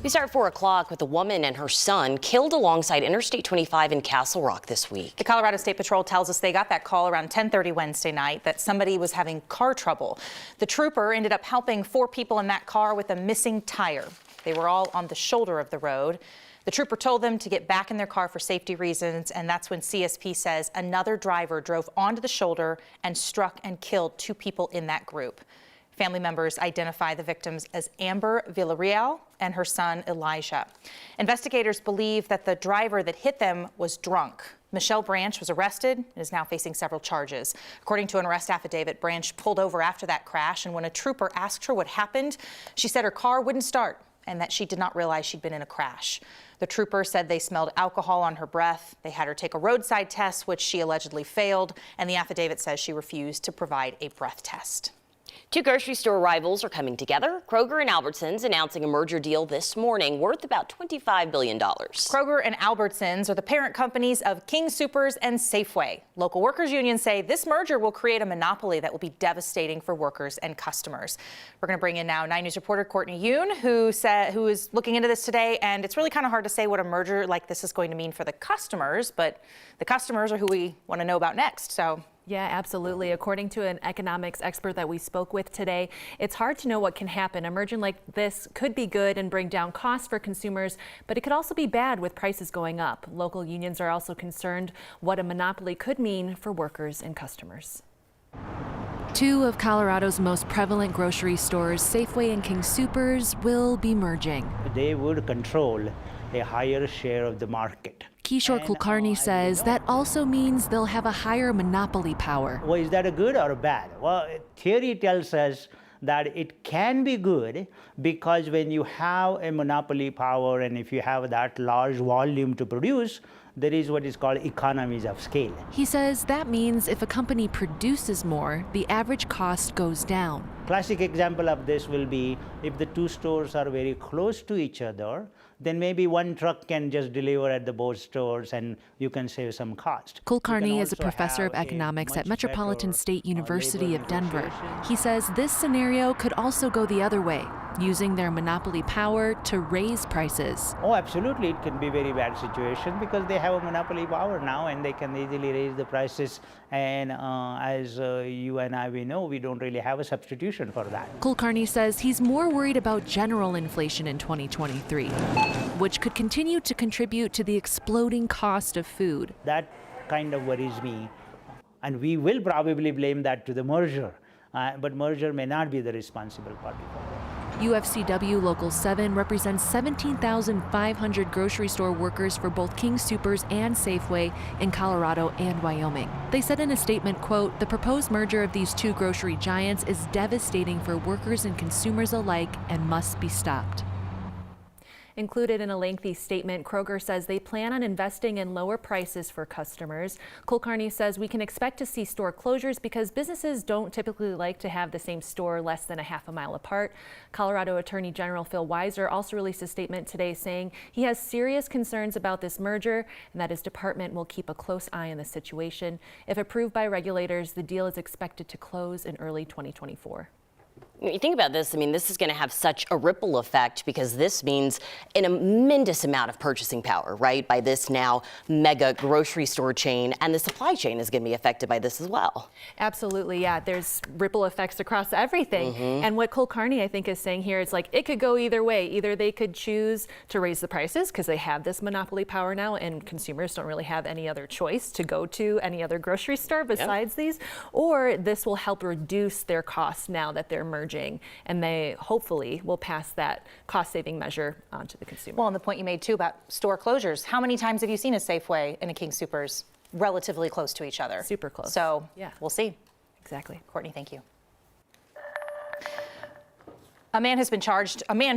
We start at 4 o'clock with a woman and her son killed alongside Interstate 25 in Castle Rock this week. The Colorado State Patrol tells us they got that call around 10:30 Wednesday night that somebody was having car trouble. The trooper ended up helping 4 people in that car with a missing tire. They were all on the shoulder of the road. The trooper told them to get back in their car for safety reasons, and that's when CSP says another driver drove onto the shoulder and struck and killed 2 people in that group. Family members identify the victims as Amber Villarreal and her son Elijah. Investigators believe that the driver that hit them was drunk. Michelle Branch was arrested and is now facing several charges. According to an arrest affidavit, Branch pulled over after that crash, and when a trooper asked her what happened, she said her car wouldn't start and that she did not realize she'd been in a crash. The trooper said they smelled alcohol on her breath. They had her take a roadside test, which she allegedly failed, and the affidavit says she refused to provide a breath test. 2 grocery store rivals are coming together. Kroger and Albertsons announcing a merger deal this morning worth about $25 billion. Kroger and Albertsons are the parent companies of King Soopers and Safeway. Local workers unions say this merger will create a monopoly that will be devastating for workers and customers. We're going to bring in now 9 News reporter Courtney Yoon, who is looking into this today. And it's really kind of hard to say what a merger like this is going to mean for the customers, but the customers are who we want to know about next. So. Yeah, absolutely. According to an economics expert that we spoke with today, it's hard to know what can happen. A merger like this could be good and bring down costs for consumers, but it could also be bad with prices going up. Local unions are also concerned what a monopoly could mean for workers and customers. 2 of Colorado's most prevalent grocery stores, Safeway and King Soopers, will be merging. They would control a higher share of the market. Kishore Kulkarni says that also means they'll have a higher monopoly power. Well, is that a good or a bad? Well, theory tells us that it can be good because when you have a monopoly power and if you have that large volume to produce, there is what is called economies of scale. He says that means if a company produces more, the average cost goes down. Classic example of this will be if the 2 stores are very close to each other, then maybe one truck can just deliver at the both stores and you can save some cost. Kulkarni is a professor of economics at Metropolitan State University of Denver. He says this scenario could also go the other way, using their monopoly power to raise prices. Oh, absolutely. It can be a very bad situation because they have a monopoly power now and they can easily raise the prices. And as you and I, we know, we don't really have a substitution for that. Kulkarni says he's more worried about general inflation in 2023, which could continue to contribute to the exploding cost of food. That kind of worries me. And we will probably blame that to the merger. But merger may not be the responsible party for that. UFCW Local 7 represents 17,500 grocery store workers for both King Soopers and Safeway in Colorado and Wyoming. They said in a statement, quote, "The proposed merger of these 2 grocery giants is devastating for workers and consumers alike and must be stopped." Included in a lengthy statement, Kroger says they plan on investing in lower prices for customers. Kulkarni says we can expect to see store closures because businesses don't typically like to have the same store less than a half a mile apart. Colorado Attorney General Phil Weiser also released a statement today saying he has serious concerns about this merger and that his department will keep a close eye on the situation. If approved by regulators, the deal is expected to close in early 2024. When you think about this, I mean, this is going to have such a ripple effect because this means an immense amount of purchasing power, right, by this now mega grocery store chain, and the supply chain is going to be affected by this as well. Absolutely, yeah. There's ripple effects across everything. And what Kulkarni, I think, is saying here is like it could go either way. Either they could choose to raise the prices because they have this monopoly power now and consumers don't really have any other choice to go to any other grocery store besides these, or this will help reduce their costs now that they're merging. And they hopefully will pass that cost-saving measure on to the consumer. Well, and the point you made, too, about store closures. How many times have you seen a Safeway and a King Soopers relatively close to each other? Super close. So yeah, we'll see. Exactly. Courtney, thank you. A man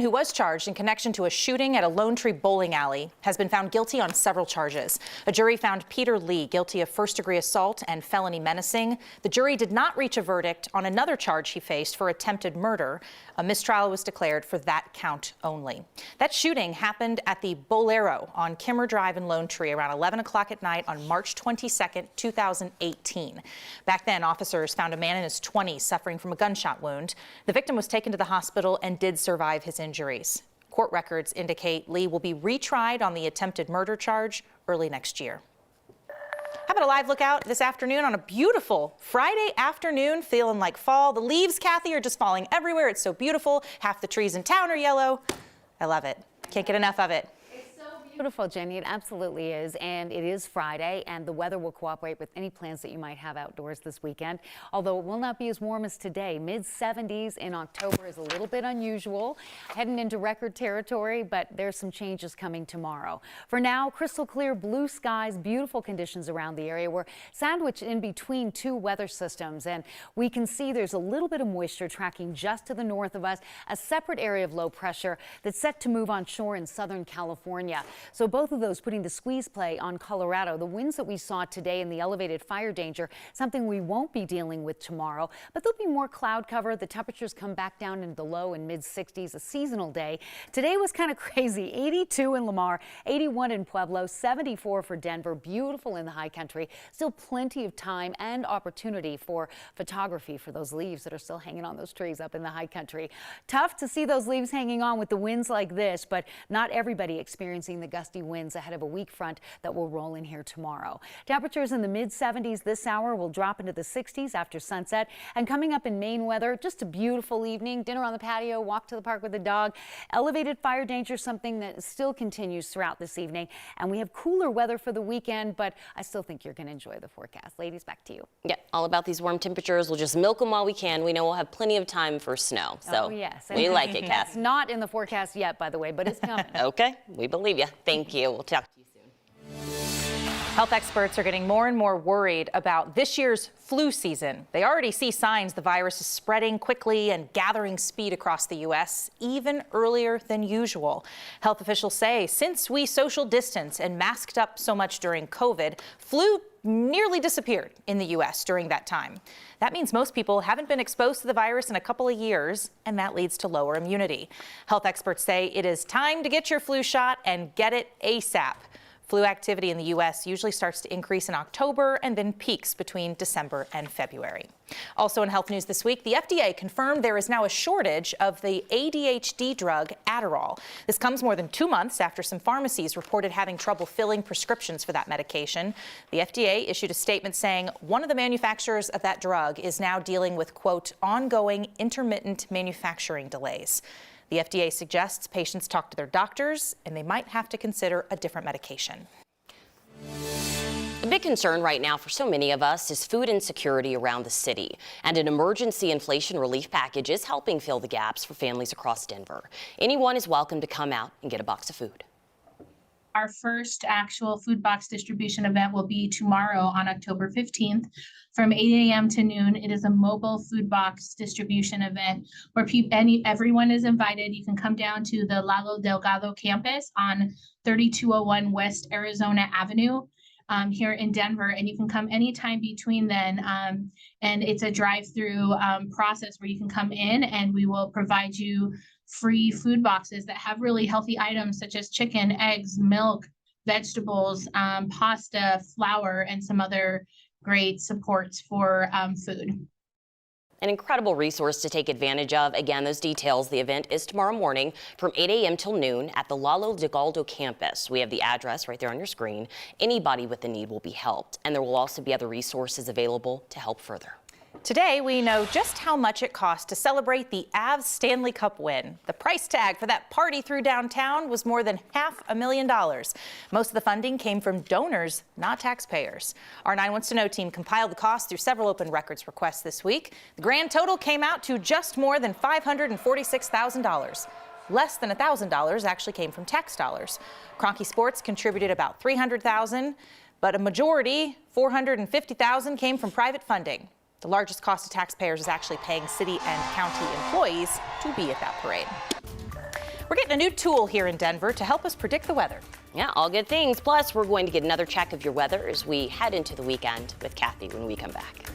who was charged in connection to a shooting at a Lone Tree bowling alley has been found guilty on several charges. A jury found Peter Lee guilty of first-degree assault and felony menacing. The jury did not reach a verdict on another charge he faced for attempted murder. A mistrial was declared for that count only. That shooting happened at the Bolero on Kimmer Drive in Lone Tree around 11 o'clock at night on March 22nd, 2018. Back then, officers found a man in his 20s suffering from a gunshot wound. The victim was taken to the hospital and did survive his injuries. Court records indicate Lee will be retried on the attempted murder charge early next year. How about a live look out this afternoon on a beautiful Friday afternoon, feeling like fall. The leaves, Kathy, are just falling everywhere. It's so beautiful. Half the trees in town are yellow. I love it. Can't get enough of it. Beautiful, Jenny. It absolutely is. And it is Friday, and the weather will cooperate with any plans that you might have outdoors this weekend. Although it will not be as warm as today. Mid-70s in October is a little bit unusual. Heading into record territory, but there's some changes coming tomorrow. For now, crystal clear blue skies, beautiful conditions around the area. We're sandwiched in between two weather systems, and we can see there's a little bit of moisture tracking just to the north of us, a separate area of low pressure that's set to move on shore in Southern California. So both of those putting the squeeze play on Colorado. The winds that we saw today and the elevated fire danger, something we won't be dealing with tomorrow, but there'll be more cloud cover. The temperatures come back down into the low and mid 60s, a seasonal day. Today was kind of crazy. 82 in Lamar, 81 in Pueblo, 74 for Denver. Beautiful in the high country. Still plenty of time and opportunity for photography for those leaves that are still hanging on those trees up in the high country. Tough to see those leaves hanging on with the winds like this, but not everybody experiencing the gusty winds ahead of a weak front that will roll in here tomorrow. Temperatures in the mid 70s this hour will drop into the 60s after sunset. And coming up in Maine weather, just a beautiful evening. Dinner on the patio, walk to the park with the dog. Elevated fire danger, something that still continues throughout this evening. And we have cooler weather for the weekend, but I still think you're going to enjoy the forecast. Ladies, back to you. Yeah, all about these warm temperatures. We'll just milk them while we can. We know we'll have plenty of time for snow. So yes. We like it, Cass. It's not in the forecast yet, by the way, but it's coming. Okay, we believe you. Thank you. We'll talk to you soon. Health experts are getting more and more worried about this year's flu season. They already see signs the virus is spreading quickly and gathering speed across the U.S. even earlier than usual. Health officials say since we social distanced and masked up so much during COVID, flu nearly disappeared in the U.S. during that time. That means most people haven't been exposed to the virus in a couple of years, and that leads to lower immunity. Health experts say it is time to get your flu shot and get it ASAP. Flu activity in the U.S. usually starts to increase in October and then peaks between December and February. Also in health news this week, the FDA confirmed there is now a shortage of the ADHD drug Adderall. This comes more than 2 months after some pharmacies reported having trouble filling prescriptions for that medication. The FDA issued a statement saying one of the manufacturers of that drug is now dealing with, quote, ongoing intermittent manufacturing delays. The FDA suggests patients talk to their doctors and they might have to consider a different medication. A big concern right now for so many of us is food insecurity around the city, and an emergency inflation relief package is helping fill the gaps for families across Denver. Anyone is welcome to come out and get a box of food. Our first actual food box distribution event will be tomorrow on October 15th from 8 a.m. to noon. It is a mobile food box distribution event where everyone is invited. You can come down to the Lalo Delgado campus on 3201 West Arizona Avenue here in Denver, and you can come anytime between then. And it's a drive-through process where you can come in and we will provide you free food boxes that have really healthy items such as chicken, eggs, milk, vegetables, pasta, flour, and some other great supports for food. An incredible resource to take advantage of. Again, those details. The event is tomorrow morning from 8 a.m. till noon at the Lalo Delgado campus. We have the address right there on your screen. Anybody with a need will be helped, and there will also be other resources available to help further. Today, we know just how much it cost to celebrate the Avs Stanley Cup win. The price tag for that party through downtown was more than $500,000. Most of the funding came from donors, not taxpayers. Our 9 Wants to Know team compiled the cost through several open records requests this week. The grand total came out to just more than $546,000. Less than $1,000 actually came from tax dollars. Kroenke Sports contributed about $300,000, but a majority, $450,000, came from private funding. The largest cost to taxpayers is actually paying city and county employees to be at that parade. We're getting a new tool here in Denver to help us predict the weather. Yeah, all good things. Plus, we're going to get another check of your weather as we head into the weekend with Kathy when we come back.